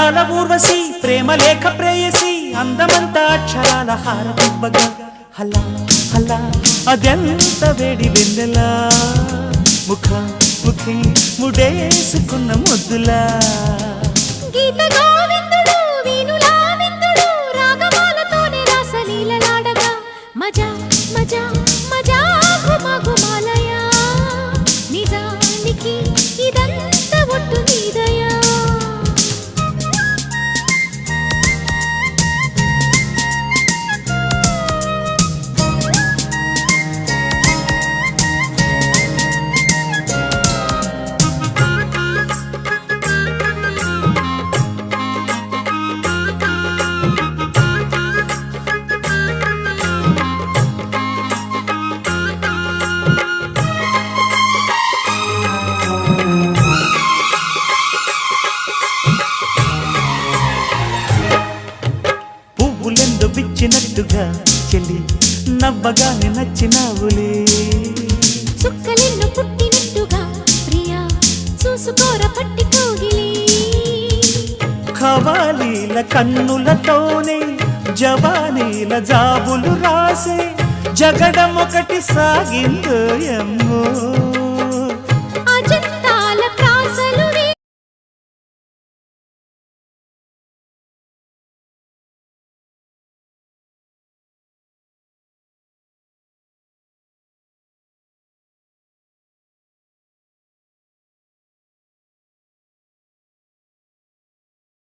అందాల ఊర్వశి ప్రేమ లేఖ ప్రేయసి అందమంతా అక్షరాల హారతివ్వగా హలా హలా అదెంత వేడి వెన్నెలా ముఖ ముఖి ముడేసుకున్న ముద్దులా గీత గోవిందుడు వీణులా విందుడు రాగమాలతోనే రాసలీలలాడగా మజా మజా మజా ఘుమా ఘుమాలయా నిజానికి ఇదంతా ఒట్టు నీదయా పువ్వులెందు బిచ్చినట్టుగా చెల్లి నవ్వగానే నచ్చినావులే చుక్కలెన్ను పుట్టినట్టుగా ప్రియా చూసుకోర పట్టి కోగిలి ఖవాలీల కన్నులతోనే జవానీల జాబులు రాసే జగడమొకటి సాగిందో ఎమ్మో